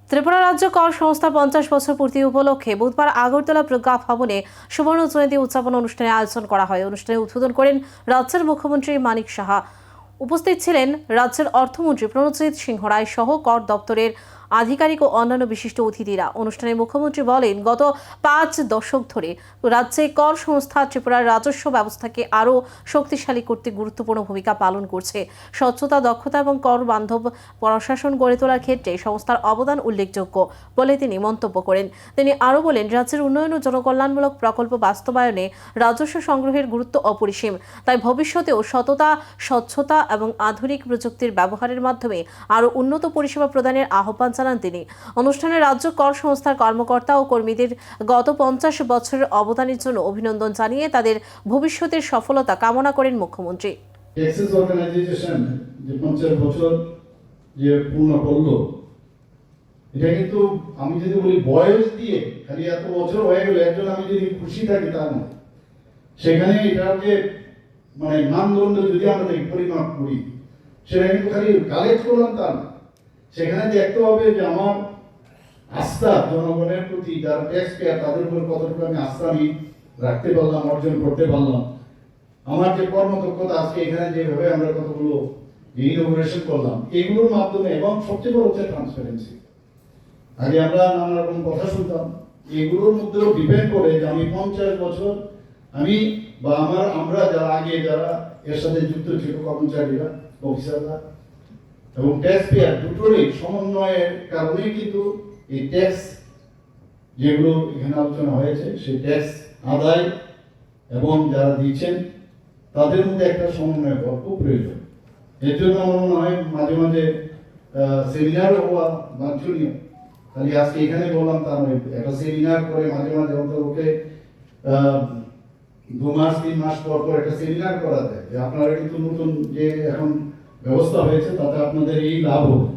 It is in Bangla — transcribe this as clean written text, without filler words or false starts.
ত্রিপুরা রাজ্য কর সংস্থার 50 বছর পূর্তি উপলক্ষে বুধবার আগরতলা প্রজ্ঞা ভবনে সুবর্ণ জয়ন্তী উদযাপন অনুষ্ঠানের আয়োজন করা হয়। অনুষ্ঠানে উদ্বোধন করেন রাজ্যের মুখ্যমন্ত্রী মানিক সাহা। উপস্থিত ছিলেন রাজ্যের অর্থমন্ত্রী প্রণজিৎ সিংহ রায় সহ কর দপ্তরের আধিকারিক ও অন্যান্য বিশিষ্ট অতিথিরা। অনুষ্ঠানে মুখ্যমন্ত্রী বলেন, গত 5 দশক ধরে রাজ্যে কর সংস্থা ত্রিপুরার রাজস্ব ব্যবস্থাকে আরও শক্তিশালী করতে গুরুত্বপূর্ণ ভূমিকা পালন করছে। স্বচ্ছতা, দক্ষতা এবং কর বান্ধব প্রশাসন গড়ে তোলার ক্ষেত্রে সংস্থার অবদান উল্লেখযোগ্য বলে তিনি মন্তব্য করেন। তিনি আরও বলেন, রাজ্যের উন্নয়ন ও জনকল্যাণমূলক প্রকল্প বাস্তবায়নে রাজস্ব সংগ্রহের গুরুত্ব অপরিসীম। তাই ভবিষ্যতেও সততা, স্বচ্ছতা এবং আধুনিক প্রযুক্তির ব্যবহারের মাধ্যমে আরও উন্নত পরিষেবা প্রদানের আহ্বান জানান তিনি। অনুষ্ঠানে রাজ্য কর সংস্থার কর্মকর্তা ও কর্মীদের গত 50 বছরের অবদানের জন্য অভিনন্দন জানিয়ে তাদের ভবিষ্যতের সফলতা কামনা করেন মুখ্যমন্ত্রী। ট্যাক্সেস অর্গানাইজেশন যে 50 বছর যে পূর্ণ করলো, এটা কিন্তু আমি যদি বলি বয়স দিয়ে খালি এত বছর হয়ে গেল একজন আমি যদি খুশি থাকি তা নয়, সেখানে এটার যে মানে মানদণ্ড যদি আমরা দেখি পরিমাপ করি, সেটা কিন্তু খালি কালেক্ট করলাম তা না। সেখানে দেখতে হবে যে আমার আস্থা জনগণের প্রতি, যারা ট্যাক্স পেয়ার তাদের উপর কতটুকু আমি আস্থা আমি রাখতে পারলাম, অর্জন করতে পারলাম। আমার যে কর্মদক্ষতা আজকে এখানে যেভাবে আমরা কতগুলো ইনোভেশন করলাম, এগুলোর মাধ্যমে, এবং সবচেয়ে বড় হচ্ছে ট্রান্সপারেন্সি। আগে আমরা নানা রকম কথা শুনতাম, এগুলোর মধ্যেও ডিপেন্ড করে যে আমি 50 বছর আমি বা আমরা যারা আগে যারা এর সাথে যুক্ত ছিল, কর্মচারীরা, অফিসাররা এবং ট্যাক্স পেয়ার দুটোরই সমন্বয়ের কারণে কিন্তু এই ট্যাক্স যেগুলো এখানে আলোচনা হয়েছে, সেই ট্যাক্স আদায় এবং যারা দিচ্ছেন তাদের মধ্যে একটা সমন্বয় হওয়া খুব প্রয়োজন। এর জন্য আমার মনে হয় মাঝে মাঝে সেমিনার হওয়া বাঞ্ছনীয়। খালি আজকে এখানে বললাম তা নয়, একটা সেমিনার করে মাঝে মাঝে অন্তত 2 মাস 3 মাস পর পর একটা সেমিনার করা যায় যে আপনারা কিন্তু নতুন যে এখন ব্যবস্থা হয়েছে তাতে আপনাদের এই লাভ হবে।